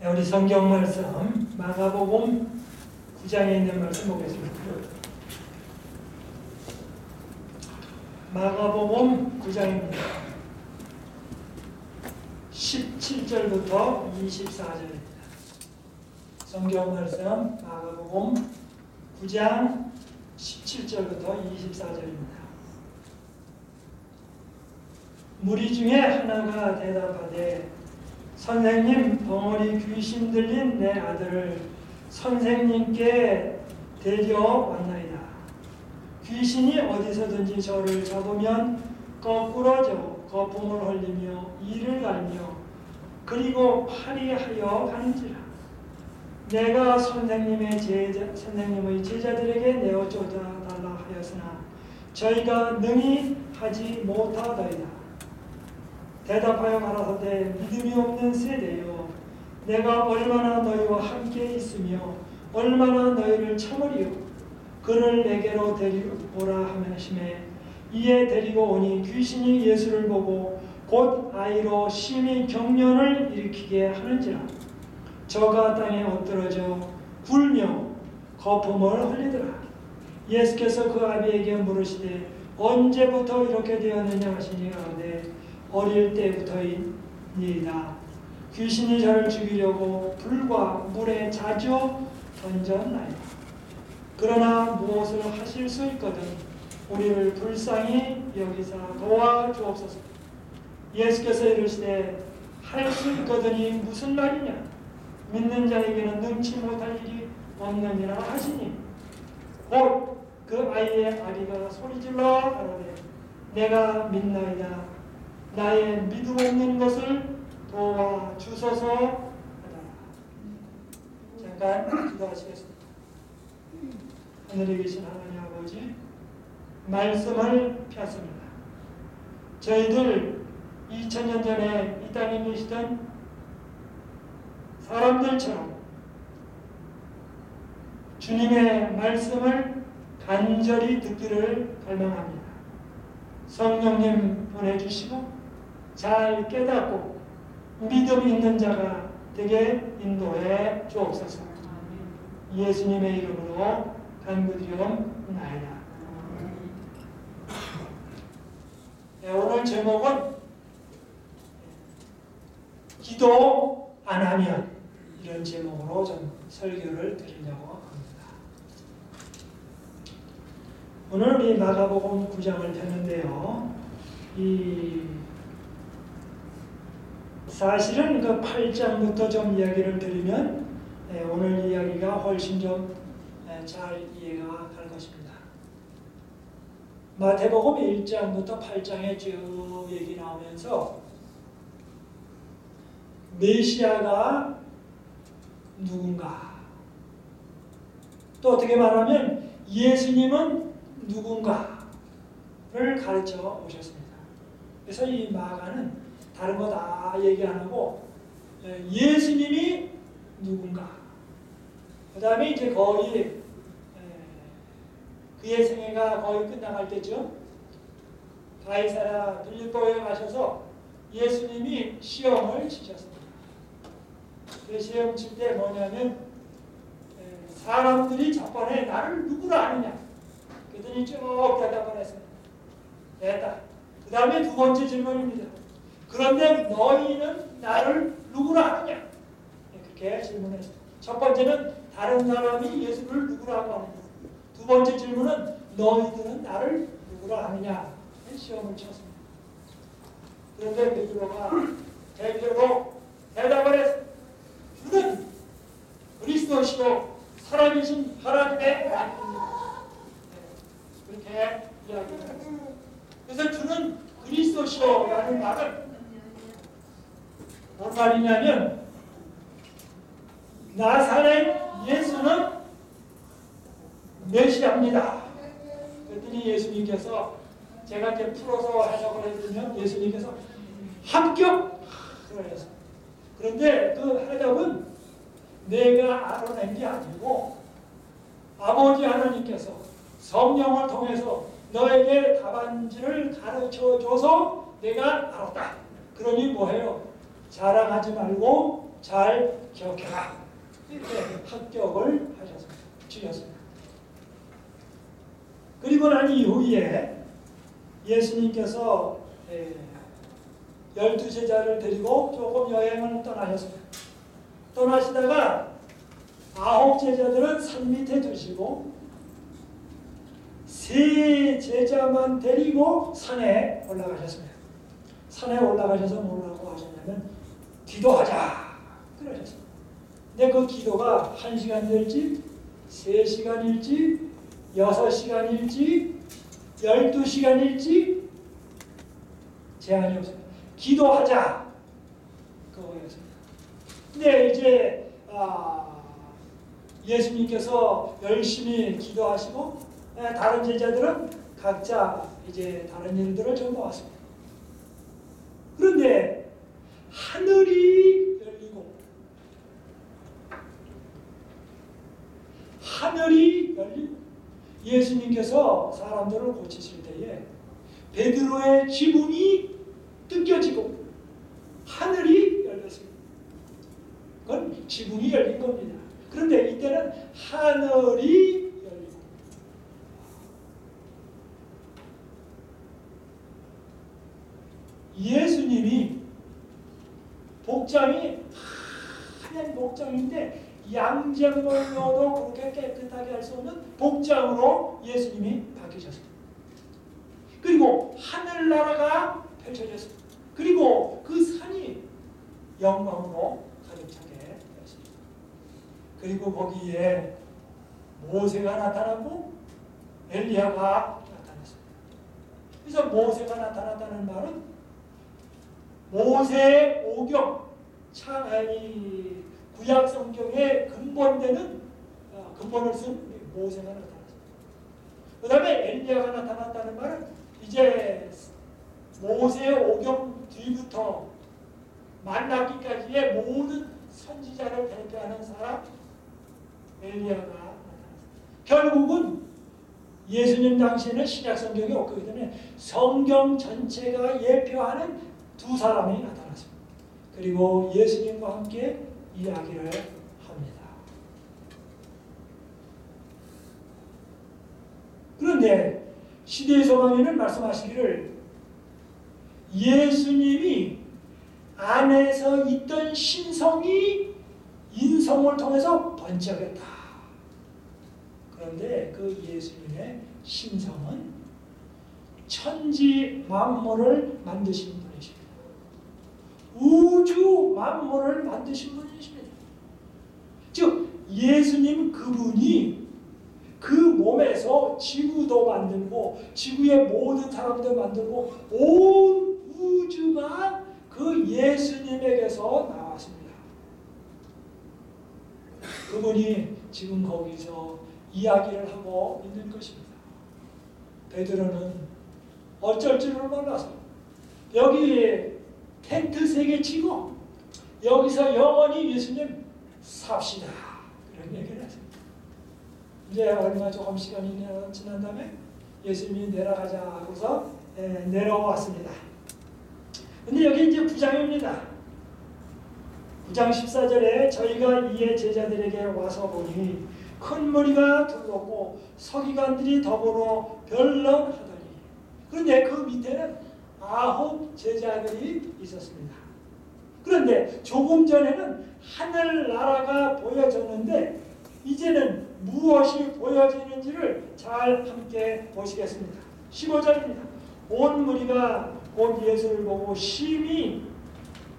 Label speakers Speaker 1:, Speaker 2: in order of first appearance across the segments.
Speaker 1: 우리 성경 말씀 마가복음 9장에 있는 말씀 보겠습니다. 마가복음 9장입니다. 17절부터 24절입니다. 성경 말씀 마가복음 9장 17절부터 24절입니다. 무리 중에 하나가 대답하되 선생님, 벙어리 귀신 들린 내 아들을 선생님께 데려왔나이다. 귀신이 어디서든지 저를 잡으면 거꾸러져 거품을 흘리며 이를 갈며 그리고 파리하여 가는지라. 내가 선생님의 제자들에게 내어 쫓아달라 하였으나 저희가 능히 하지 못하더이다. 대답하여 가라사대 믿음이 없는 세대여, 내가 얼마나 너희와 함께 있으며 얼마나 너희를 참으리요. 그를 내게로 데리고라 하시매 이에 데리고 오니 귀신이 예수를 보고 곧 아이로 심히 경련을 일으키게 하는지라. 저가 땅에 엎드러져 굴며 거품을 흘리더라. 예수께서 그 아비에게 물으시되 언제부터 이렇게 되었느냐 하시니 가로되 어릴 때부터이니이다. 귀신이 저를 죽이려고 불과 물에 자주 던졌나이다. 그러나 무엇을 하실 수 있거든 우리를 불쌍히 여기사 도와주옵소서. 예수께서 이르시되 할 수 있거든이 무슨 말이냐. 믿는 자에게는 능치 못할 일이 없느니라 하시니 곧 그 아이의 아비가 소리질러 가로되 내가 믿나이다. 나의 믿음 없는 것을 도와주소서 하라. 잠깐 기도하시겠습니다. 하늘에 계신 하나님 아버지, 말씀을 폈습니다. 저희들 2000년 전에 이 땅에 계시던 사람들처럼 주님의 말씀을 간절히 듣기를 갈망합니다. 성령님 보내주시고 잘 깨닫고 믿음 있는 자가 되게 인도해 주옵소서. 예수님의 이름으로 간구드리옵나이다. 오늘 제목은 기도 안 하면, 이런 제목으로 좀 설교를 드리려고 합니다. 오늘 우리 마가복음 9장을 폈는데요. 사실은 그 8장부터 좀 이야기를 드리면 오늘 이야기가 훨씬 좀 잘 이해가 갈 것입니다. 마태복음 1장부터 8장에 쭉 얘기 나오면서 메시아가 누군가, 또 어떻게 말하면 예수님은 누군가를 가르쳐 오셨습니다. 그래서 이 마가는 다른 거 다 얘기 안 하고 예수님이 누군가, 그 다음에 이제 거의 그의 생애가 거의 끝나갈 때죠. 가이사랴 빌립보에 가셔서 예수님이 시험을 치셨습니다. 그 시험 칠 때 뭐냐면 사람들이 첫 번에 나를 누구로 아느냐 그랬더니 쭉 대답을 했습니다. 됐다. 그 다음에 두 번째 질문입니다. 그런데 너희는 나를 누구로 아느냐? 그렇게 질문했습니다. 첫 번째는 다른 사람이 예수를 누구로 아느냐. 두 번째 질문은 너희들은 나를 누구로 아느냐? 시험을 쳤습니다. 그런데 베드로가 대표로 대답을 했습니다. 주는 그리스도시요 살아계신 하나님의 아들입니다. 그렇게 이야기를 했습니다. 그래서 주는 그리스도시요라는 말은 뭔 말이냐면 나사렛 예수는 메시아입니다. 그랬더니 예수님께서 제가 이제 풀어서 해석을 해드리면 예수님께서 합격! 그러셨어요. 그런데 그 해답은 내가 알아낸 게 아니고 아버지 하나님께서 성령을 통해서 너에게 답안지를 가르쳐줘서 내가 알았다. 그러니 뭐해요? 자랑하지 말고 잘 기억해라. 이렇게 합격을 주셨습니다. 그리고 난 이후에 예수님께서 12제자를 데리고 조금 여행을 떠나셨습니다. 떠나시다가 9제자들은 산 밑에 두시고 3제자만 데리고 산에 올라가셨습니다. 산에 올라가셔서 뭐라고 하셨냐면 기도하자 그러셨습니다. 근데 그 기도가 1시간일지 3시간일지 6시간일지 12시간일지 제한이 없습니다. 기도하자 그거였습니다. 근데 이제 예수님께서 열심히 기도하시고 다른 제자들은 각자 이제 다른 일들을 좀 모았습니다. 그런데 하늘이 열리고 예수님께서 사람들을 고치실 때에 베드로의 지붕이 뜯겨지고 하늘이 열렸습니다. 그건 지붕이 열린 겁니다. 그런데 이때는 하늘이 열리고 예수님이 복장이 하얀 복장인데 양장물로도 그렇게 깨끗하게 할 수 없는 복장으로 예수님이 바뀌셨습니다. 그리고 하늘나라가 펼쳐졌습니다. 그리고 그 산이 영광으로 가득 차게 되었습니다. 그리고 거기에 모세가 나타나고 엘리야가 나타났습니다. 그래서 모세가 나타났다는 말은 모세의 오경, 구약 성경의 근본을 쓴 모세가 나타났습니다. 그 다음에 엘리야가 나타났다는 말은 이제 모세의 오경 뒤부터 만나기까지의 모든 선지자를 대표하는 사람 엘리야가 나타났습니다. 결국은 예수님 당시에는 신약 성경이 없기 때문에 성경 전체가 예표하는 두 사람이 나타났습니다. 그리고 예수님과 함께 이야기를 합니다. 그런데 시대의 소망에는 말씀하시기를 예수님이 안에서 있던 신성이 인성을 통해서 번쩍였다. 그런데 그 예수님의 신성은 천지 만물을 만드신 분이십니다. 우주 만물을 만드신 분이십니다. 즉 예수님 그분이 그 몸에서 지구도 만들고 지구의 모든 사람도 만들고 온 우주가 그 예수님에게서 나왔습니다. 그분이 지금 거기서 이야기를 하고 있는 것입니다. 베드로는 어쩔 줄을 몰라서 여기 텐트 3개 치고 여기서 영원히 예수님 삽시다. 그런 얘기를 했습니다. 이제 얼마 조금 시간이 지난 다음에 예수님이 내려가자 하고서 내려왔습니다. 근데 여기 이제 9장입니다. 9장 14절에 저희가 이에 제자들에게 와서 보니 큰 무리가 둘렀고 서기관들이 더불어 변론하더니 그런데 그 밑에는 9 제자들이 있었습니다. 그런데 조금 전에는 하늘나라가 보여졌는데 이제는 무엇이 보여지는지를 잘 함께 보시겠습니다. 15절입니다. 온 무리가 곧 예수를 보고 심히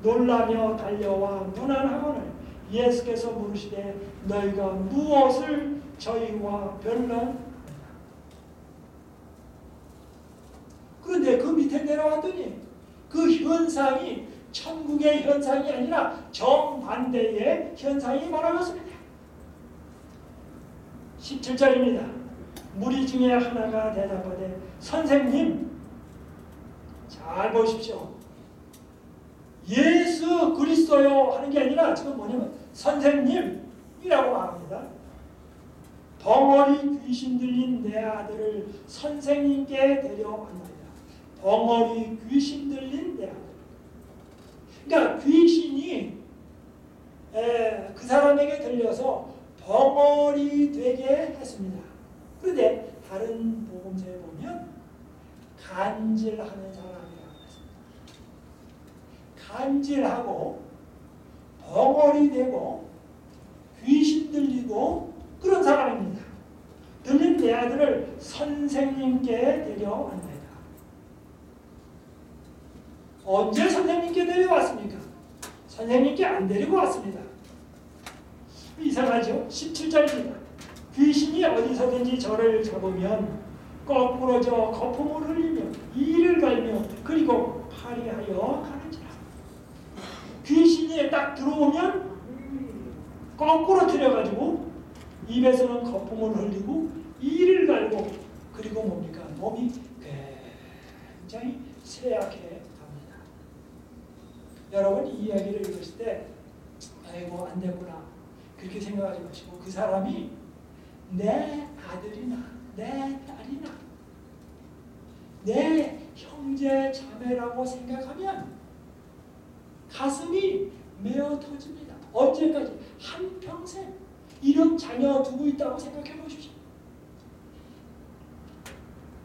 Speaker 1: 놀라며 달려와 문안하거늘 예수께서 물으시되 너희가 무엇을 저희와 변론하느냐. 그런데 그 밑에 내려왔더니 그 현상이 천국의 현상이 아니라 정반대의 현상이 벌어졌습니다. 17절입니다. 무리 중에 하나가 대답하되 선생님 잘 보십시오. 예수 그리스도요 하는 게 아니라 지금 뭐냐면 선생님이라고 말합니다. 벙어리 귀신 들린 내 아들을 선생님께 데려왔나이다. 벙어리 귀신 들린 내 아들. 그러니까 귀신이 그 사람에게 들려서 벙어리 되게 했습니다. 그런데 다른 복음서에 보면 간질하는 사람이라고 했습니다. 간질하고 벙어리 되고 귀신 들리고 그런 사람입니다. 들린 내 아들을 선생님께 데려왔습니다. 언제 선생님께 데려왔습니까? 선생님께 안 데리고 왔습니다. 이상하죠? 17절입니다. 귀신이 어디서든지 저를 잡으면 거꾸러져 거품을 흘리며 이를 갈며 그리고 파리하여 가는지라. 귀신이 딱 들어오면 거꾸로 틀려가지고 입에서는 거품을 흘리고 이를 갈고 그리고 뭡니까? 몸이 굉장히 쇠약해 갑니다. 여러분 이 이야기를 읽으실 때 아이고 안 되구나 그렇게 생각하지 마시고 그 사람이 내 아들이나 내 딸이나 내 형제 자매라고 생각하면 가슴이 메어 터집니다. 언제까지? 한평생 이런 자녀 두고 있다고 생각해 보십시오.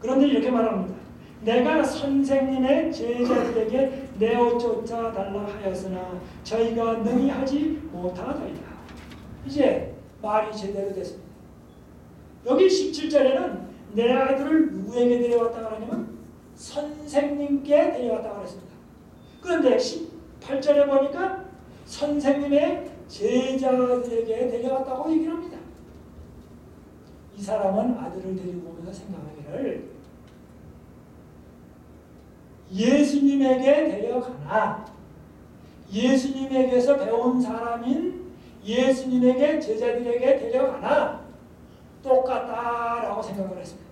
Speaker 1: 그런데 이렇게 말합니다. 내가 선생님의 제자들에게 내어 쫓아달라 하였으나 저희가 능히 하지 못하더이다. 이제 말이 제대로 됐습니다. 여기 17절에는 내 아들을 누구에게 데려왔다 그러냐면 선생님께 데려왔다 그랬습니다. 그런데 18절에 보니까 선생님의 제자들에게 데려왔다고 얘기를 합니다. 이 사람은 아들을 데리고 오면서 생각하기를 예수님에게 데려가나 예수님에게서 배운 사람인 예수님에게 제자들에게 데려가나 똑같다라고 생각을 했습니다.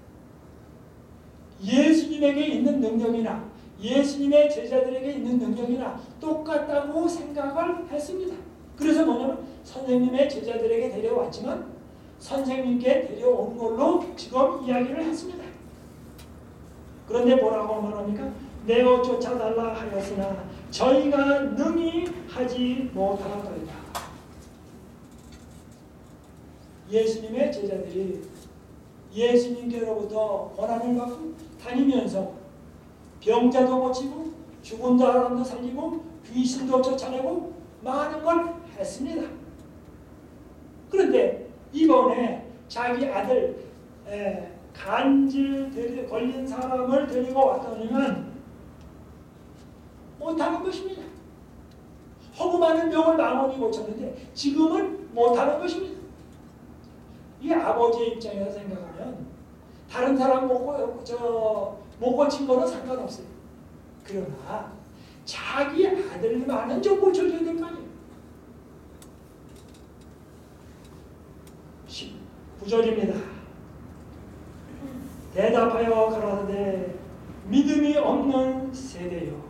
Speaker 1: 예수님에게 있는 능력이나 예수님의 제자들에게 있는 능력이나 똑같다고 생각을 했습니다. 그래서 뭐냐면 선생님의 제자들에게 데려왔지만 선생님께 데려온 걸로 지금 이야기를 했습니다. 그런데 뭐라고 말합니까? 내어 쫓아달라 하였으나 저희가 능히 하지 못하더이다. 예수님의 제자들이 예수님께로부터 권한을 받고 다니면서 병자도 고치고 죽은 사람도 살리고 귀신도 쫓아내고 많은 걸 했습니다. 그런데 이번에 자기 아들 간질 걸린 사람을 데리고 왔더니만 못하는 것입니다. 허구 많은 병을 많이 고쳤는데 지금은 못하는 것입니다. 이 아버지의 입장에서 생각하면 다른 사람 못 고친 거는 상관없어요. 그러나 자기 아들만은 좀 고쳐줘야 될 거 아니에요. 19절입니다. 대답하여 가라사대 믿음이 없는 세대요.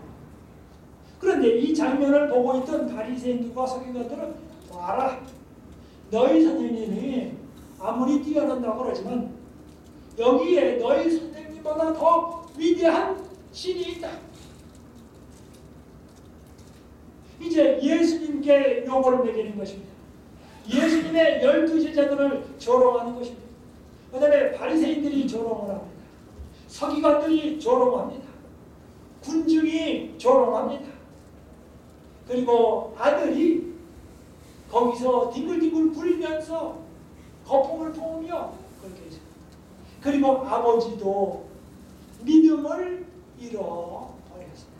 Speaker 1: 그런데 이 장면을 보고 있던 바리새인들과 서기관들은 와라. 너희 선생님이 아무리 뛰어난다고 그러지만 여기에 너희 선생님보다 더 위대한 신이 있다. 이제 예수님께 요구를 매기는 것입니다. 예수님의 12제자들을 조롱하는 것입니다. 그 다음에 바리새인들이 조롱을 합니다. 서기관들이 조롱합니다. 군중이 조롱합니다. 그리고 아들이 거기서 뒹굴뒹굴 굴면서 거품을 부으며 그렇게 했습니다. 그리고 아버지도 믿음을 잃어버렸습니다.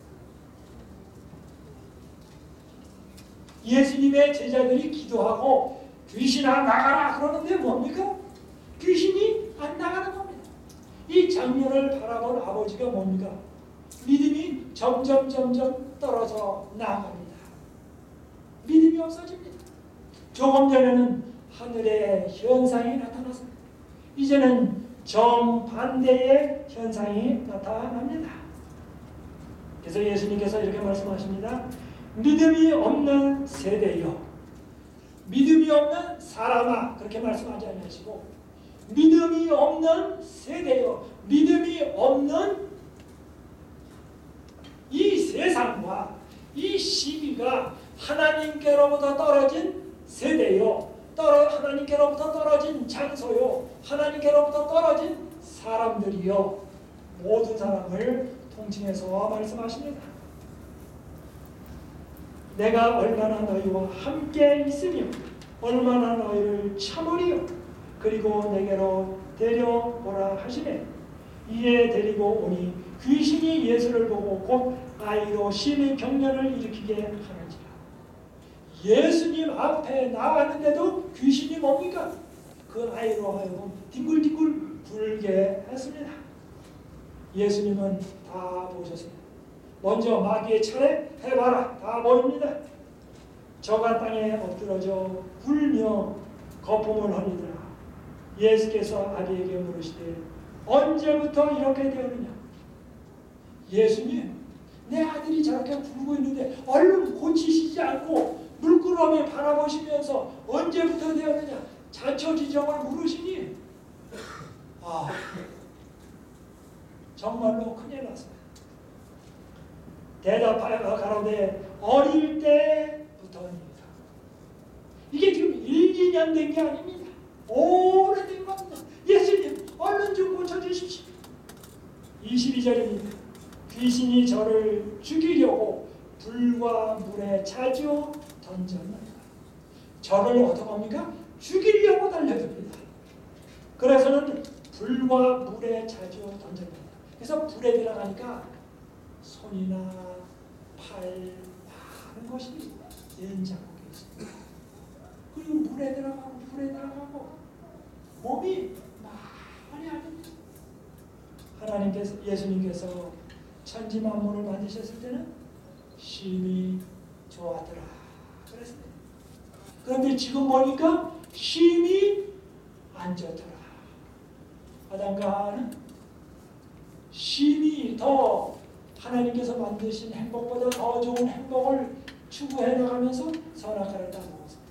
Speaker 1: 예수님의 제자들이 기도하고 귀신아 나가라 그러는데 뭡니까? 귀신이 안 나가는 겁니다. 이 장면을 바라본 아버지가 뭡니까? 믿음이 점점 떨어져 나아갑니다. 믿음이 없어집니다. 조금 전에는 하늘의 현상이 나타났습니다. 이제는 정반대의 현상이 나타납니다. 그래서 예수님께서 이렇게 말씀하십니다. 믿음이 없는 세대요. 믿음이 없는 사람아 그렇게 말씀하지 않으시고 믿음이 없는 세대요. 믿음이 없는 이 세상과 이 시기가 하나님께로부터 떨어진 세대요. 하나님께로부터 떨어진 장소요. 하나님께로부터 떨어진 사람들이요. 모든 사람을 통칭해서 말씀하십니다. 내가 얼마나 너희와 함께 있으며 얼마나 너희를 참으리요. 그리고 내게로 데려오라 하시네. 이에 데리고 오니 귀신이 예수를 보고 곧 아이로 심히 경련을 일으키게 하는지라. 예수님 앞에 나왔는데도 귀신이 뭡니까? 그 아이로 하여금 뒹굴뒹굴 굴게 했습니다. 예수님은 다 보셨습니다. 먼저 마귀의 차례 해봐라. 다 보입니다. 저가 땅에 엎드러져 굴며 거품을 흘리더라. 예수께서 아비에게 물으시되 언제부터 이렇게 되었느냐? 예수님, 내 아들이 저렇게 굴고 있는데 얼른 고치시지 않고 물끄러미 바라보시면서 언제부터 되었느냐? 자초지종을 물으시니 정말로 큰일 났어요. 대답하여 가로되 어릴 때부터입니다. 이게 지금 1, 2년 된 게 아닙니다. 오래된 겁니다. 예수님 얼른 좀 고쳐주십시오. 22절입니다. 귀신이 저를 죽이려고 불과 물에 자주 던졌나이다. 저를 어떡합니까? 죽이려고 달려듭니다. 그래서는 불과 물에 자주 던졌나이다. 그래서 불에 들어가니까 손이나 팔 많은 것이 연장하게 있습니다. 그리고 물에 들어가고 몸이 많이 아닙니다. 하나님께서 예수님께서 천지 만물을 만드셨을 때는 심히 좋았더라 그랬습니다. 그런데 지금 보니까 심히 안 좋더라. 아담과 하와는 심히 더 하나님께서 만드신 행복보다 더 좋은 행복을 추구해 나가면서 선악과를 따먹었습니다.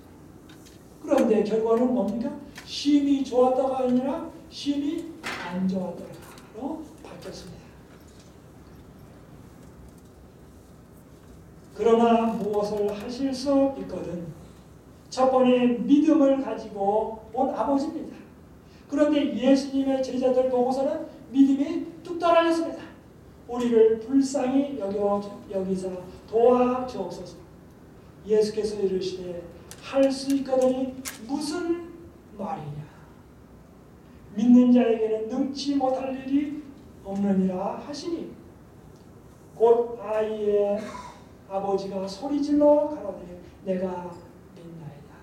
Speaker 1: 그런데 결과는 뭡니까? 심히 좋았다가 아니라 심히 안 좋았다가로 바뀌었습니다. 그러나 무엇을 하실 수 있거든 첫 번에 믿음을 가지고 온 아버지입니다. 그런데 예수님의 제자들 보고서는 믿음이 뚝 떨어졌습니다. 우리를 불쌍히 여기사 도와주옵소서. 예수께서 이르시되 할 수 있거든이 무슨 말이냐? 믿는 자에게는 능치 못할 일이 없느니라 하시니 곧 아이의 아버지가 소리질러 가로되 내가 믿나이다.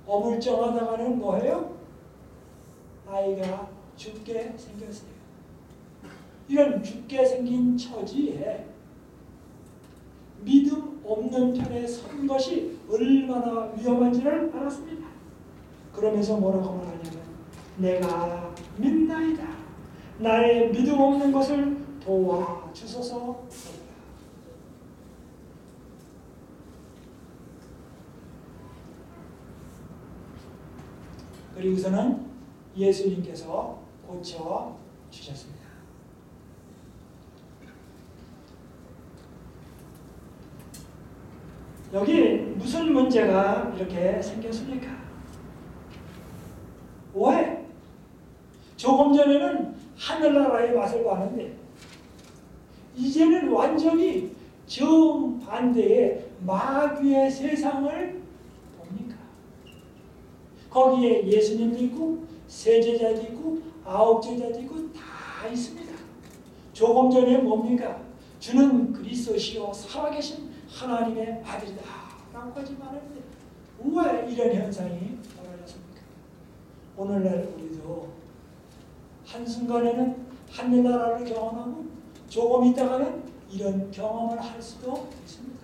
Speaker 1: 어물쩡하다가는 뭐예요? 아이가 죽게 생겼어요. 이런 죽게 생긴 처지에 믿음 없는 편에 선 것이 얼마나 위험한지를 알았습니다. 그러면서 뭐라고 말하냐면 내가 믿나이다. 나의 믿음 없는 것을 도와주소서. 그리고서는 예수님께서 고쳐 주셨습니다. 여기 무슨 문제가 이렇게 생겼습니까? 왜? 조금 전에는 하늘나라의 맛을 봤는데 이제는 완전히 정반대의 마귀의 세상을 봅니까? 거기에 예수님도 있고 세제자도 있고 아홉제자도 있고 다 있습니다. 조금 전에 뭡니까? 주는 그리스도시요 살아계신 하나님의 아들이다 라고까지 말했는데 왜 이런 현상이 벌어졌습니까? 오늘날 우리도 한순간에는 하늘나라를 경험하고 조금 있다가는 이런 경험을 할 수도 있습니다.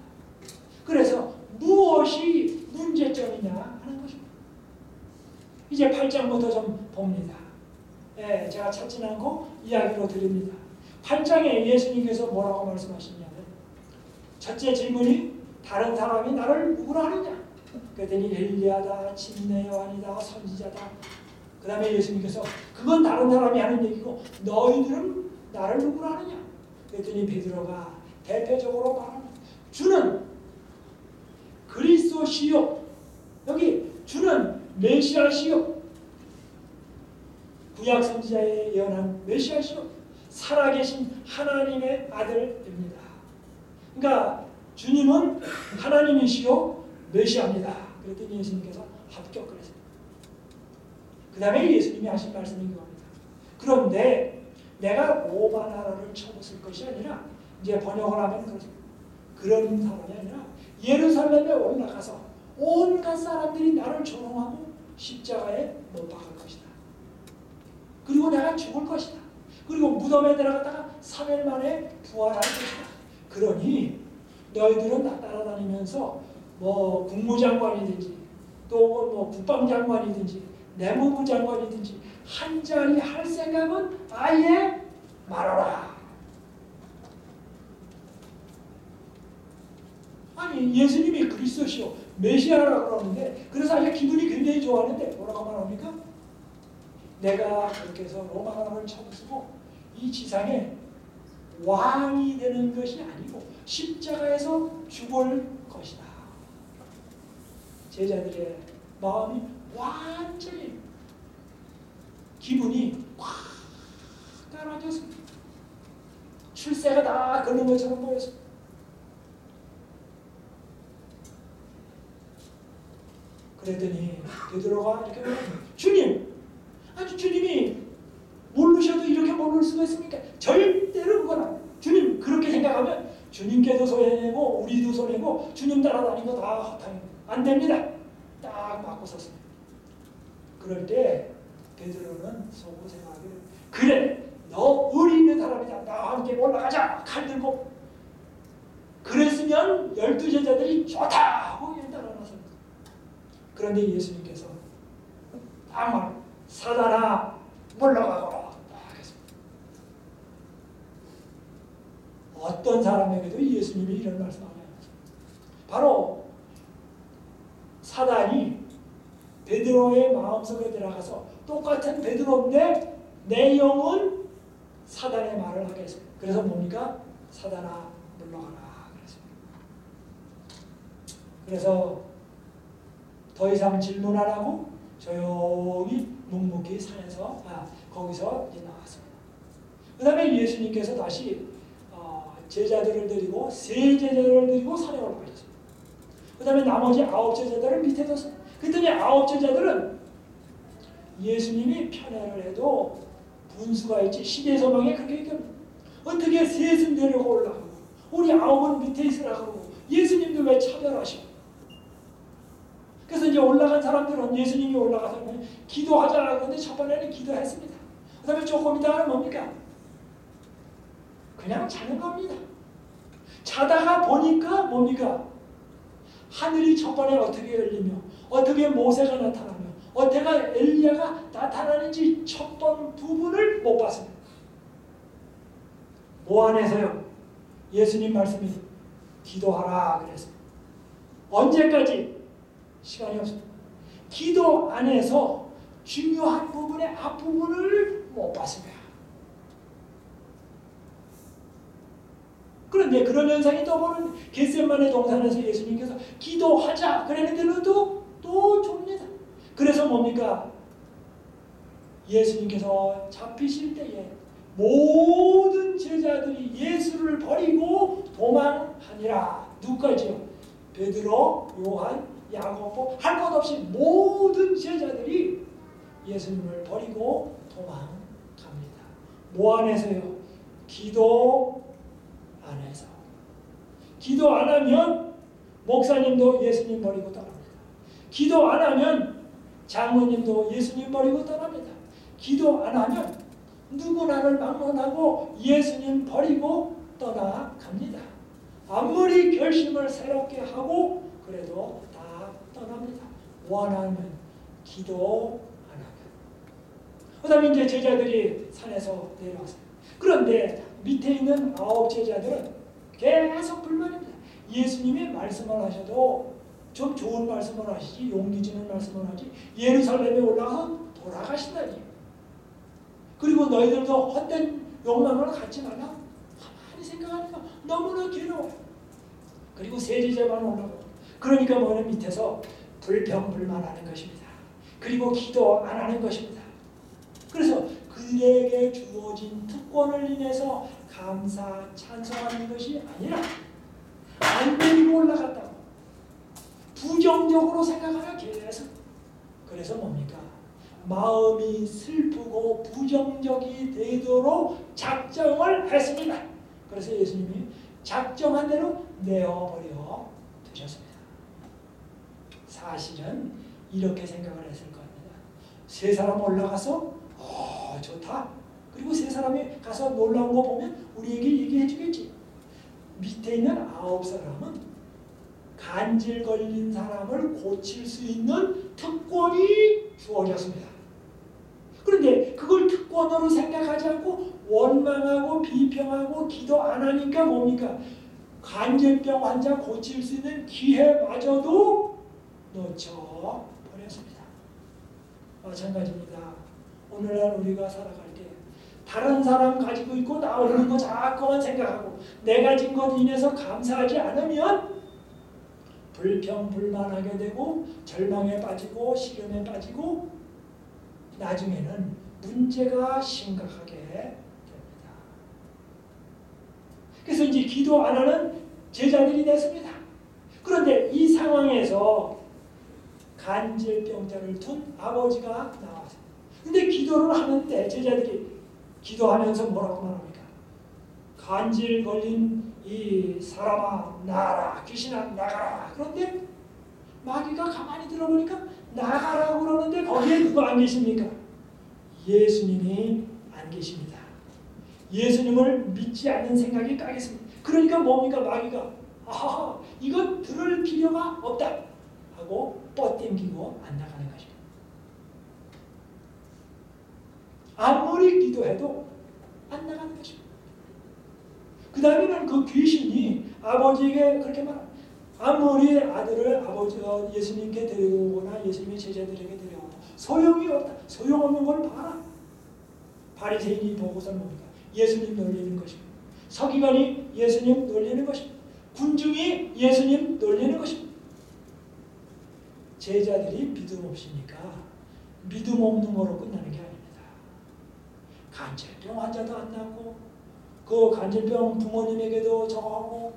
Speaker 1: 그래서 무엇이 문제점이냐 하는 것입니다. 이제 8장부터 좀 봅니다. 제가 찾지는 않고 이야기로 드립니다. 8장에 예수님께서 뭐라고 말씀하시냐면 첫째 질문이 다른 사람이 나를 누구라 하느냐? 그랬더니 엘리야다, 침례 요한이다, 선지자다. 그 다음에 예수님께서 그건 다른 사람이 하는 얘기고 너희들은 나를 누구라 하느냐? 그랬더니 베드로가 대표적으로 말합니다. 주는 그리스도시요. 여기 주는 메시아시요. 구약 선지자의 예언한 메시아시요. 살아계신 하나님의 아들입니다. 그러니까 주님은 하나님이시요 메시아입니다. 그랬더니 예수님께서 합격을 했습니다. 그 다음에 예수님이 하신 말씀이 이겁니다. 그런데 내가 로마 나라를 쳐부술 것이 아니라, 이제 번역을 하면 그렇습니다. 그런 사람이 아니라 예루살렘에 올라가서 온갖 사람들이 나를 조롱하고 십자가에 못 박을 것이다. 그리고 내가 죽을 것이다. 그리고 무덤에 들어갔다가 3일 만에 부활할 것이다. 그러니 너희들은 나 따라다니면서 뭐 국무장관이든지 또 뭐 국방장관이든지 내무부 장관이든지 한 자리 할 생각은 아예 말아라. 아니 예수님이 그리스도시요 메시아라고 그러는데, 그래서 아주 기분이 굉장히 좋아하는데 뭐라고 말합니까? 내가 그렇게 해서 로마 나라를 쳐부수고 이 지상에 왕이 되는 것이 아니고 십자가에서 죽을 것이다. 제자들의 마음이 완전히 기분이 확 떨어졌습니다. 출세가 다 걸린 것처럼 보였습니다. 그랬더니 베드로가 이렇게 말합니다. 주님! 아주 주님이 모르셔도 이렇게 모를 수가 있습니까? 절대로 그건 아니에요. 주님 그렇게 생각하면 주님께도 손해내고 우리도 손해고 주님 따라다니는 거 다 허탕입니다. 안 됩니다. 딱 맞고 섰습니다. 그럴 때 베드로는 속으로 생각하기를, 그래 너 의리 있는 사람이다. 나와 함께 올라가자. 칼 들고. 그랬으면 12제자들이 좋다 하고 일단 나섰습니다. 그런데 예수님께서 딱 말, 사단아 물러가거라 딱 했습니다. 어떤 사람에게도 예수님이 이런 말씀을 하셨습니다. 바로 사단이 베드로의 마음속에 들어가서 똑같은 베드로인데 내용은 사단의 말을 하게 했습니다. 그래서 뭡니까? 사단아 물러가라 그랬습니다. 그래서 더 이상 질문 안 하고 조용히 묵묵히 산에서 거기서 이제 나왔습니다. 그 다음에 예수님께서 다시 제자들을 데리고 세 제자들을 데리고 산에 올라가셨습니다. 그 다음에 나머지 9제자들을 밑에 뒀습니다. 그랬더니 9제자들은 예수님이 편애를 해도 분수가 있지 시대소망에 그렇게 얘기합니다. 어떻게 셋은 데리고 올라가고 우리 9은 밑에 있으라고 예수님도 왜 차별하시고. 그래서 이제 올라간 사람들은 예수님이 올라가서 기도하자 그런데 첫 번에는 기도했습니다. 그 다음에 조금 있다가 뭡니까? 그냥 자는 겁니다. 자다가 보니까 뭡니까? 하늘이 첫 번에 어떻게 열리며 어떻게 모세가 나타나며 어떻게 엘리야가 나타나는지 첫 번 두 분을 못 봤습니다. 뭐 안에서요? 예수님 말씀이 기도하라 그랬습니다. 언제까지? 시간이 없습니다. 기도 안에서 중요한 부분의 앞부분을 못 봤습니다. 그런데 그런 현상이 떠오르는 겟세마네 동산에서 예수님께서 기도하자 그랬는데는 또 줍니다. 그래서 뭡니까? 예수님께서 잡히실 때에 모든 제자들이 예수를 버리고 도망하니라. 누구까지요? 베드로, 요한, 야고보 할 것 없이 모든 제자들이 예수님을 버리고 도망갑니다. 뭐 안에서요? 기도 안에서. 기도 안 하면 목사님도 예수님 버리고 떠납니다. 기도 안 하면 장로님도 예수님 버리고 떠납니다. 기도 안 하면 누구나를 막론하고 예수님 버리고 떠나갑니다. 아무리 결심을 새롭게 하고 그래도 다 떠납니다. 뭐 안 하면? 기도 안 하면. 그 다음에 이제 제자들이 산에서 내려왔어요. 그런데 밑에 있는 9제자들은 계속 불만입니다. 예수님이 말씀을 하셔도 좀 좋은 말씀을 하시지 용기 주는 말씀을 하지 예루살렘에 올라가서 돌아가신다니. 그리고 너희들도 헛된 욕망을 갖지 말라. 가만히 생각하니까 너무나 괴로워요. 그리고 세 제자만 올라가고 그러니까 뭐냐면 밑에서 불평불만하는 것입니다. 그리고 기도 안 하는 것입니다. 그래서 그들에게 주어진 특권을 인해서 감사, 찬송하는 것이 아니라 안 데리고 올라갔다고 부정적으로 생각하며 계속, 그래서 뭡니까? 마음이 슬프고 부정적이 되도록 작정을 했습니다. 그래서 예수님이 작정한 대로 내어버려 두셨습니다. 사실은 이렇게 생각을 했을 겁니다. 세 사람 올라가서 좋다. 그리고 세 사람이 가서 놀라운 거 보면 우리에게 얘기해 주겠지. 밑에 있는 9사람은 간질 걸린 사람을 고칠 수 있는 특권이 주어졌습니다. 그런데 그걸 특권으로 생각하지 않고 원망하고 비평하고 기도 안 하니까 뭡니까? 간질병 환자 고칠 수 있는 기회마저도 놓쳐버렸습니다. 마찬가지입니다. 오늘날 우리가 살아갈 때 다른 사람 가지고 있고 나 없는 거 자꾸만 생각하고 내가 가진 것 인해서 감사하지 않으면 불평불만하게 되고 절망에 빠지고 시련에 빠지고 나중에는 문제가 심각하게 됩니다. 그래서 이제 기도 안 하는 제자들이 됐습니다. 그런데 이 상황에서 간질병자를 둔 아버지가 나왔어요. 근데 기도를 하는데 제자들이 기도하면서 뭐라고 말합니까? 간질 걸린 이 사람아 나가라, 귀신아 나가라. 그런데 마귀가 가만히 들어보니까 나가라고 그러는데 거기에 누가 안 계십니까? 예수님이 안 계십니다. 예수님을 믿지 않는 생각이 까겠습니다. 그러니까 뭡니까? 마귀가 이건 들을 필요가 없다 하고 뻗땡기고 안 나가는 것입니다. 아무리 기도해도 안 나가는 것입니다. 그 다음에는 그 귀신이 아버지에게 그렇게 말합니다. 아무리 아들을 예수님께 데려오거나 예수님의 제자들에게 데려오거나 소용이 없다. 소용없는 걸 봐라. 바리새인이 보고서 뭡니까? 예수님 놀리는 것입니다. 서기관이 예수님 놀리는 것입니다. 군중이 예수님 놀리는 것입니다. 제자들이 믿음 없으니까 믿음 없는 거로 끝나는 게 아닙니다. 간질병 환자도 안 낫고 그 간질병 부모님에게도 저하고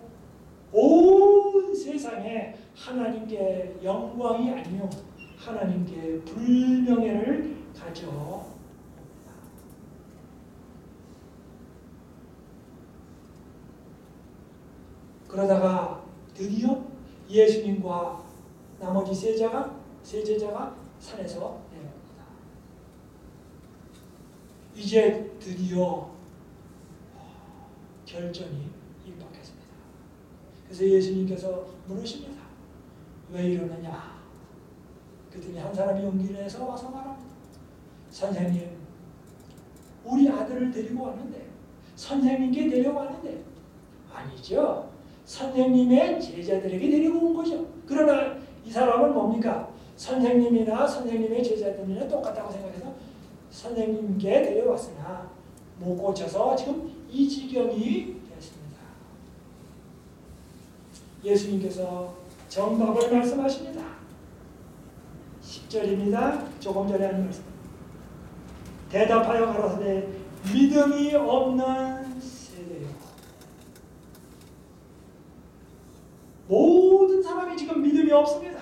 Speaker 1: 온 세상에 하나님께 영광이 아니요 하나님께 불명예를 가져옵니다. 그러다가 드디어 예수님과 나머지 세 제자가 산에서 내려옵니다. 이제 드디어 결전이 임박했습니다. 그래서 예수님께서 물으십니다. 왜 이러느냐? 그랬더니 한 사람이 용기를 내서 와서 말합니다. 선생님, 우리 아들을 데리고 왔는데 선생님께 데려왔는데 아니죠. 선생님의 제자들에게 데리고 온 거죠. 그러나 이 사람은 뭡니까? 선생님이나 선생님의 제자들이나 똑같다고 생각해서 선생님께 데려왔으나 못 고쳐서 지금 이 지경이 됐습니다. 예수님께서 정답을 말씀하십니다. 10절입니다. 조금 전에 한 말씀. 대답하여 가라사대 믿음이 없는 세대요. 모든 사람이 지금 믿음이 없습니다.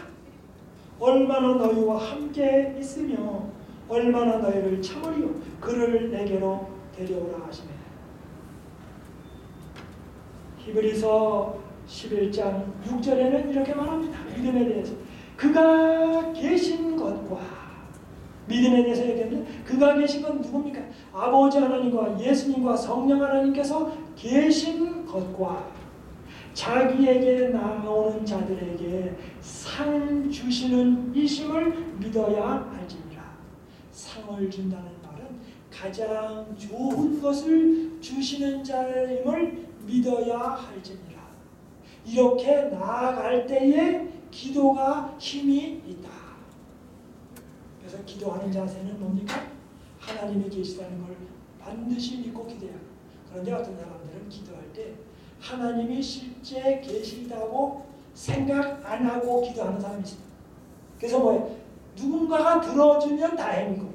Speaker 1: 얼마나 너희와 함께 있으며 얼마나 너희를 참으리요 그를 내게로 데려오라 하시네. 히브리서 11장 6절에는 이렇게 말합니다. 믿음에 대해서 그가 계신 것과 믿음에 대해서 얘기하면 그가 계신 건 누굽니까? 아버지 하나님과 예수님과 성령 하나님께서 계신 것과 자기에게 나오는 자들에게 상 주시는 이심을 믿어야 할지니라. 상을 준다는 말은 가장 좋은 것을 주시는 자임을 믿어야 할지니라. 이렇게 나아갈 때에 기도가 힘이 있다. 그래서 기도하는 자세는 뭡니까? 하나님이 계시다는 걸 반드시 믿고 기도해야 합니다. 그런데 어떤 사람들은 기도할 때 하나님이 실제 계시다고 생각 안 하고 기도하는 사람이 있습니다. 그래서 뭐예요? 누군가가 들어주면 다행이고,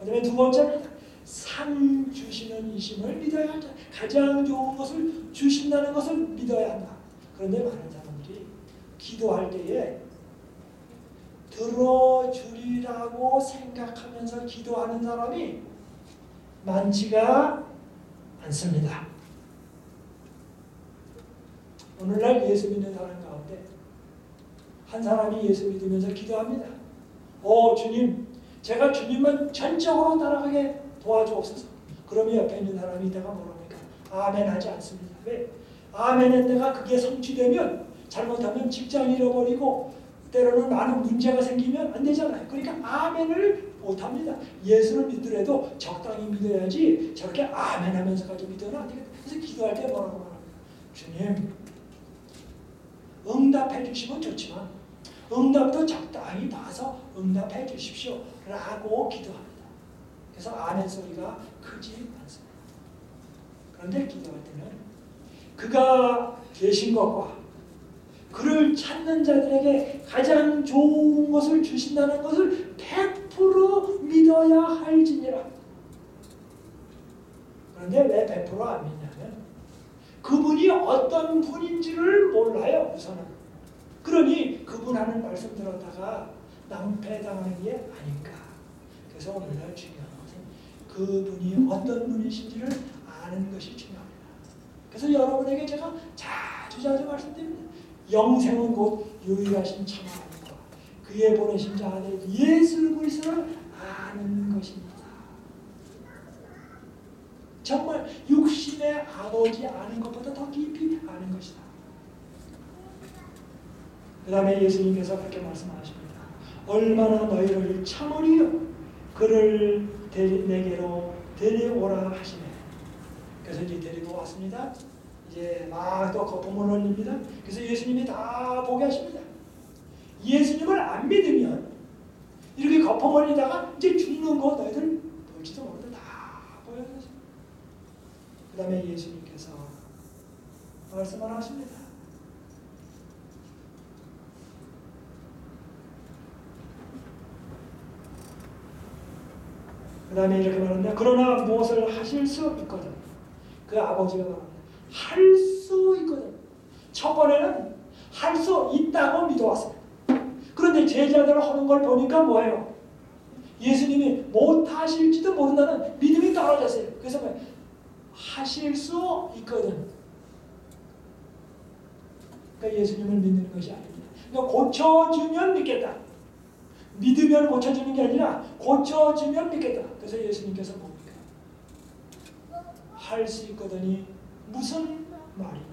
Speaker 1: 그다음에 두 번째는 상 주시는 이심을 믿어야 한다. 가장 좋은 것을 주신다는 것을 믿어야 한다. 그런데 많은 사람들이 기도할 때에 들어주리라고 생각하면서 기도하는 사람이 많지가 않습니다. 오늘날 예수 믿는 사람 가운데 한 사람이 예수 믿으면서 기도합니다. 주님, 제가 주님만 전적으로 따라가게 도와주옵소서. 그러면 옆에 있는 사람이 이따가 뭐랍니까? 아멘 하지 않습니다. 왜? 아멘 했다가 그게 성취되면 잘못하면 직장 잃어버리고 때로는 많은 문제가 생기면 안 되잖아요. 그러니까 아멘을 못합니다. 예수를 믿더라도 적당히 믿어야지 저렇게 아멘 하면서까지 믿어는 안 되겠다. 그래서 기도할 때 뭐라고 말합니다. 주님, 응답해 주시면 좋지만 응답도 적당히 봐서 응답해 주십시오 라고 기도합니다. 그래서 아멘 소리가 크지 않습니다. 그런데 기도할 때는 그가 계신 것과 그를 찾는 자들에게 가장 좋은 것을 주신다는 것을 100% 믿어야 할지니라. 그런데 왜 100%안 믿냐면 그분이 어떤 분인지를 몰라요. 우선은. 그러니 그분 하는 말씀 들었다가 낭패당하는 게 아닌가. 그래서 오늘날 중요한 것은 그분이 어떤 분이신지를 아는 것이 중요합니다. 그래서 여러분에게 제가 자주 말씀드립니다. 영생은 곧 유일하신 참 하나님과 그의 보내신 자 아들 예수 그리스도를 아는 것입니다. 정말 육신의 아버지 아는 것보다 더 깊이 아는 것이다. 그 다음에 예수님께서 그렇게 말씀하십니다. 얼마나 너희를 참으리요 그를 내게로 데려오라 하시네. 그래서 이제 데리고 왔습니다. 이제 막 또 거품을 올립니다. 그래서 예수님이 다 보게 하십니다. 예수님을 안 믿으면 이렇게 거품 올리다가 이제 죽는 거 너희들 볼지도 모르는데 다 보여주세요. 그 다음에 예수님께서 말씀을 하십니다. 그 다음에 이렇게 말합니다. 그러나 무엇을 하실 수 있거든. 그 아버지가 말합니다. 할 수 있거든. 첫 번에는 할 수 있다고 믿어왔어요. 그런데 제자들 하는 걸 보니까 뭐예요? 예수님이 못하실지도 모른다는 믿음이 떨어졌어요. 그래서 뭐예요? 하실 수 있거든. 그러니까 예수님을 믿는 것이 아닙니다. 그러니까 고쳐주면 믿겠다. 믿으면 고쳐주는 게 아니라 고쳐주면 믿겠다. 그래서 예수님께서 뭡니까? 할 수 있거든이 무슨 말이냐.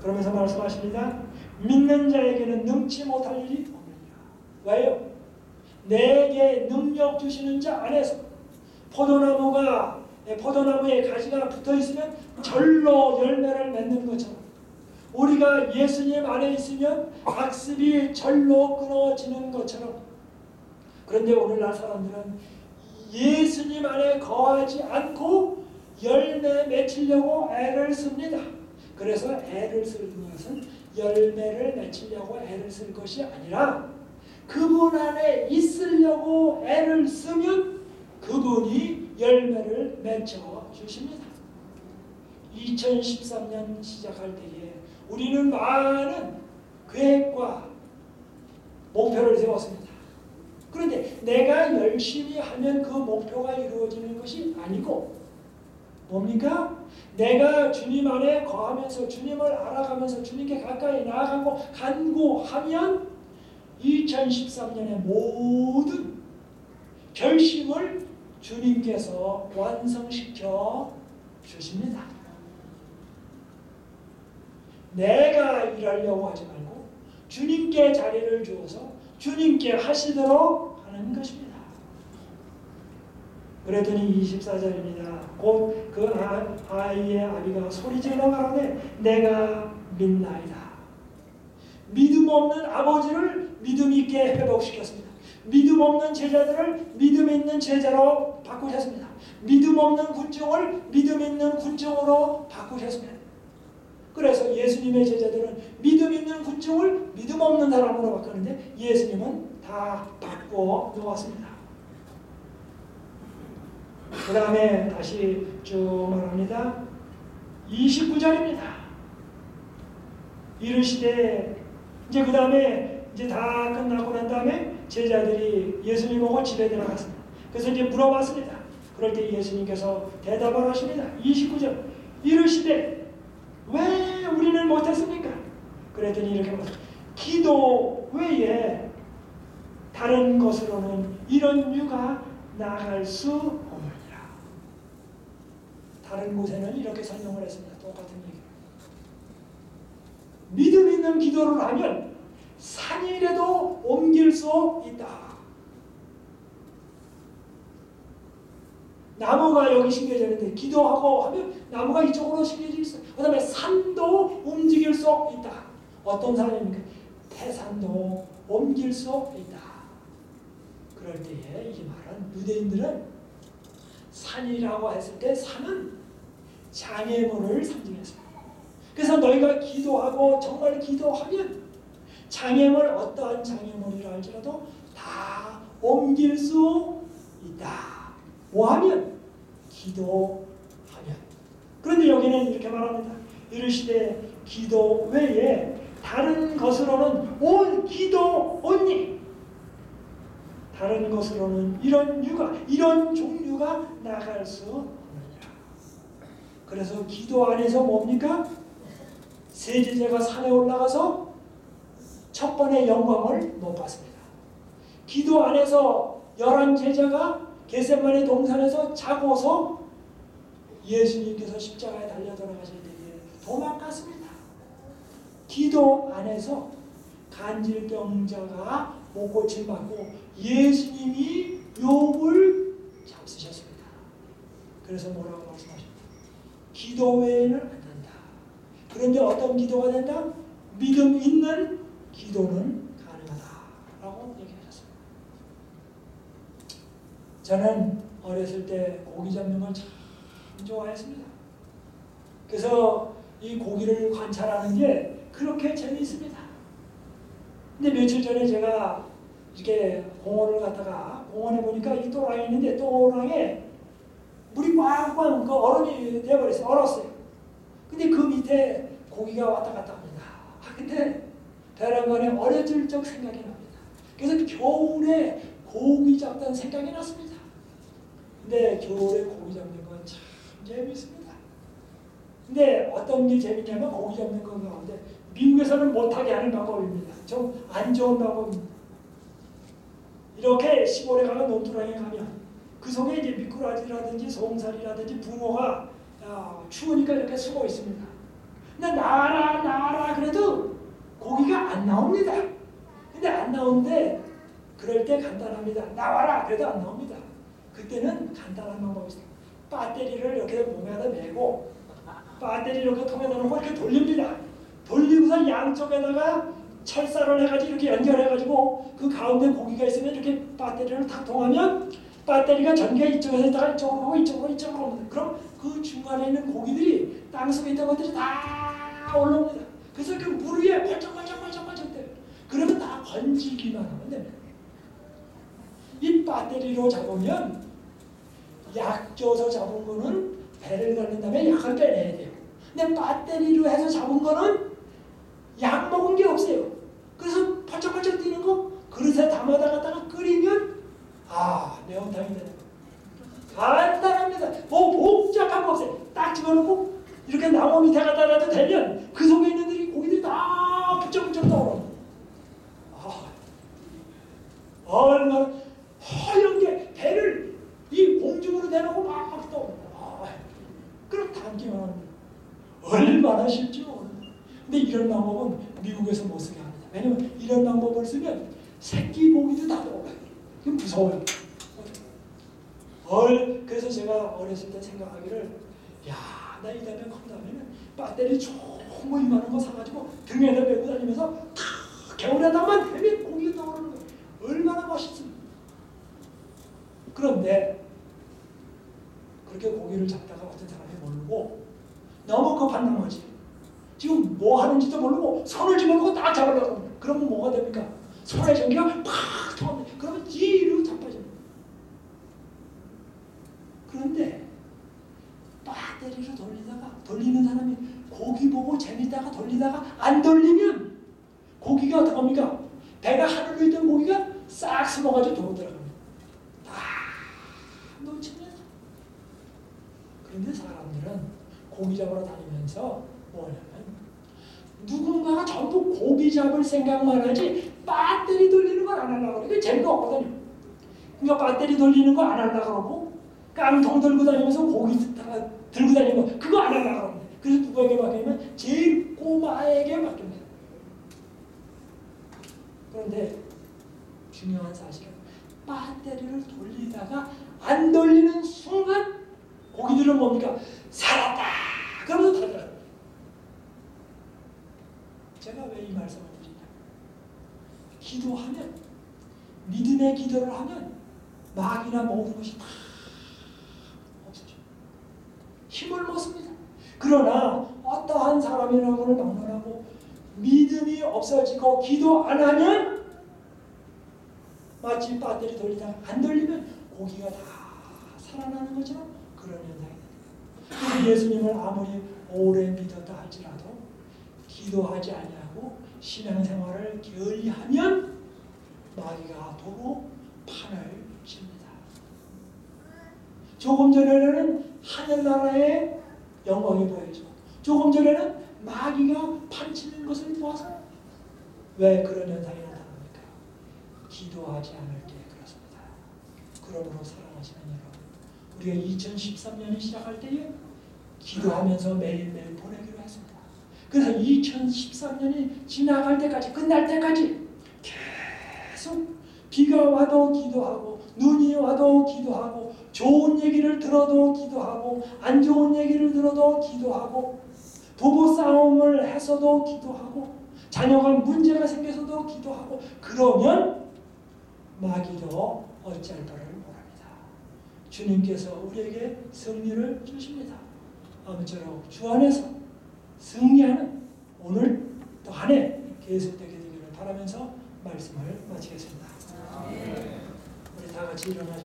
Speaker 1: 그러면서 말씀하십니다. 믿는 자에게는 능치 못할 일이 없느니라. 왜요? 내게 능력 주시는 자 안에서 포도나무에 가지가 붙어있으면 절로 열매를 맺는 것처럼 우리가 예수님 안에 있으면 악습이 절로 끊어지는 것처럼. 그런데 오늘날 사람들은 예수님 안에 거하지 않고 열매 맺히려고 애를 씁니다. 그래서 애를 쓰는 것은 열매를 맺히려고 애를 쓸 것이 아니라 그분 안에 있으려고 애를 쓰면 그분이 열매를 맺혀 주십니다. 2013년 시작할 때에 우리는 많은 계획과 목표를 세웠습니다. 그런데 내가 열심히 하면 그 목표가 이루어지는 것이 아니고 뭡니까? 내가 주님 안에 거하면서 주님을 알아가면서 주님께 가까이 나아가고 간구하면 2013년의 모든 결심을 주님께서 완성시켜 주십니다. 내가 일하려고 하지 말고 주님께 자리를 주어서 주님께 하시도록 하는 것입니다. 그랬더니 24절입니다. 곧 그 아이의 아비가 소리질러 가로되 내가 믿나이다. 믿음 없는 아버지를 믿음 있게 회복시켰습니다. 믿음 없는 제자들을 믿음 있는 제자로 바꾸셨습니다. 믿음 없는 군중을 믿음 있는 군중으로 바꾸셨습니다. 그래서 예수님의 제자들은 믿음 있는 군중을 믿음 없는 사람으로 바꾸는데 예수님은 다 바꿔 놓았습니다. 그 다음에 다시 쭉 말합니다. 29절입니다. 이르시되 이제 그 다음에 이제 다 끝나고 난 다음에 제자들이 예수님 보고 집에 들어갔습니다. 그래서 이제 물어봤습니다. 그럴 때 예수님께서 대답을 하십니다. 29절 이르시되 왜 우리는 못했습니까? 그랬더니 이렇게 말합니다. 기도 외에 다른 것으로는 이런 유가 나아갈 수 없느니라. 다른 곳에는 이렇게 설명을 했습니다. 똑같은 얘기. 믿음 있는 기도를 하면 산이라도 옮길 수 있다. 나무가 여기 심겨져 있는데 기도하고 하면 나무가 이쪽으로 심겨져 있어요. 그 다음에 산도 움직일 수 있다. 어떤 사람입니까? 태산도 옮길 수 있다. 그럴 때에 이 말은 유대인들은 산이라고 했을 때 산은 장애물을 상징했습니다. 그래서 너희가 기도하고 정말 기도하면 장애물 어떠한 장애물이라 할지라도 다 옮길 수 있다. 뭐하면? 기도하면. 그런데 여기는 이렇게 말합니다. 이르시되 기도 외에 다른 것으로는 온 기도 온니 다른 것으로는 이런 종류가 나갈 수 없느니라. 그래서 기도 안에서 뭡니까? 세 제자가 산에 올라가서 첫 번의 영광을 못 봤습니다. 기도 안에서 11제자가 겟세마네 동산에서 자고서 예수님께서 십자가에 달려 돌아가실 때에 도망갔습니다. 기도 안에서 간질병자가 못 고침 받고 예수님이 욕을 잡수셨습니다. 그래서 뭐라고 말씀하십니까? 기도 외에는 안 된다. 그런데 어떤 기도가 된다? 믿음 있는 기도는 가능하다라고 얘기하셨습니다. 저는 어렸을 때 고기 잡는 걸 참 좋아했습니다. 그래서 이 고기를 관찰하는 게 그렇게 재미있습니다. 근데 며칠 전에 제가 이렇게 공원을 갔다가 공원에 보니까 이 또랑이 있는데 또랑에 물이 꽝꽝 그 얼음이 되어버렸어요. 얼었어요. 근데 그 밑에 고기가 왔다 갔다 합니다. 근데 베란간에 어려질 적 생각이 납니다. 그래서 겨울에 고기 잡던 생각이 났습니다. 근데 겨울에 고기 잡는 건 참 재미있습니다. 근데 어떤 게 재밌냐면 고기 잡는 거 가운데 미국에서는 못하게 하는 방법입니다. 좀 안 좋은 방법입니다. 이렇게 시골에 가면 논두렁에 가면 그 속에 이제 미꾸라지라든지 송사리라든지 붕어가 추우니까 이렇게 숨어 있습니다. 근데 나와라 그래도 고기가 안 나옵니다. 근데 안 나오는데 그럴 때 간단합니다. 나와라 그래도 안 나옵니다. 그때는 간단한 방법이 있어요. 배터리를 이렇게 몸에다 메고 배터리 이렇게 통에다 놓고 이렇게 돌립니다. 돌리고서 양쪽에다가 철사를 해가지고 이렇게 연결해가지고 그 가운데 고기가 있으면 이렇게 배터리를 탁 통하면 배터리가 전기가 이쪽에서 있다가 이쪽으로 오고 이쪽으로 옵니다. 그럼 그 중간에 있는 고기들이 땅속에 있던 것들이 다 올라옵니다. 그래서 그 물 위에 벌쩍벌쩍 돼요. 그러면 다 건지기만 하면 됩니다. 이 배터리로 잡으면 약 줘서 잡은 거는 배를 걸린 다음에 약을 빼내야 돼요. 근데 배터리로 해서 잡은 거는 약 먹은 게 없어요. 그래서 펄쩍펄쩍 뛰는 거 그릇에 담아다가 끓이면 매운탕이 되는 거예요. 간단합니다. 뭐 복잡한 거 없어요. 딱 집어넣고 이렇게 나무 밑에 갖다 놔도 되면 그 속에 있는 고기들이 다 부쩍부쩍 떠오릅니다. 얼마나 허연 게 배를 이 공중으로 대놓고 막 떠오릅니다. 그럼 담기만 합니다. 얼마나 쉽지 모릅니다. 근데 이런 방법은 미국에서 못 쓰게 합니다. 왜냐면 이런 방법을 쓰면 새끼 고기도 다 먹어요. 그럼 무서워요. 그래서 제가 어렸을 때 생각하기를 나 이 다음에 컵라면은 배터리 정말 이만한 거 사가지고 등에다 메고 다니면서 겨울에다만 되면 고기가 나오는 거예요. 얼마나 맛있습니까? 그런데 그렇게 고기를 잡다가 어떤 사람이 모르고 너무 급한 나머지 지금 뭐 하는지도 모르고 손을 집어넣고 딱 잡으려고 합니다. 그러면 뭐가 됩니까? 손의 전기가 팍 통합니다. 그러면 뒤로 자빠집니다. 그런데 배터리로 돌리는 사람이 고기 보고 재밌다가 돌리다가 안 돌리면 고기가 어떻게 합니까? 배가 하늘로 있던 고기가 싹 숨어가지고 도로 들어갑니다. 다 놓칩니다. 그런데 사람들은 고기 잡으러 다니면서 뭐냐면 누군가가 전부 고기 잡을 생각만 하지 배터리 돌리는 걸 안 하려고 그러니까 재미가 없거든요. 그러니까 배터리 돌리는 거 안 하려고 그러고 깡통 들고 다니면서 고기 들고 다니는 거 그거 안 하려고 그럽니다. 그래서 누구에게 맡기냐면 제일 꼬마에게 맡깁니다. 그런데 중요한 사실은 배터리를 돌리다가 안 돌리는 순간 고기들은 뭡니까? 살았다! 그러면서 달려요. 제가 왜 이 말씀을 드리냐? 기도하면 믿음의 기도를 하면 마귀나 모든 것이 다 없어져요. 힘을 못 씁니다. 그러나 어떠한 사람이라고는 막론하고 믿음이 없어지고 기도 안 하면 마치 배터리 돌리다가 안 돌리면 고기가 다 살아나는 것처럼 그런 현상이 됩니다. 예수님을 아무리 오래 믿었다 할지라도 기도하지 아니하고 신앙생활을 게을리하면 마귀가 도로 판을 칩니다. 조금 전에는 하늘나라의 영광이 보여져. 조금 전에는 마귀가 판치는 것을 보아서 왜 그런 현상이 나타납니까? 기도하지 않을 때 그렇습니다. 그러므로 사랑하시는 여러분, 우리가 2013년이 시작할 때에 기도하면서 매일매일 보내기로 했습니다. 그래서 2013년이 지나갈 때까지 끝날 때까지 계속 비가 와도 기도하고 눈이 와도 기도하고 좋은 얘기를 들어도 기도하고 안 좋은 얘기를 들어도 기도하고 부부싸움을 해서도 기도하고 자녀가 문제가 생겨서도 기도하고 그러면 마귀도 어찌할 바를 모릅니다. 주님께서 우리에게 승리를 주십니다. 아무쪼록 주 안에서 승리하는 오늘 또 한 해 계속되게 되기를 바라면서 말씀을 마치겠습니다. 우리 다 같이 일어나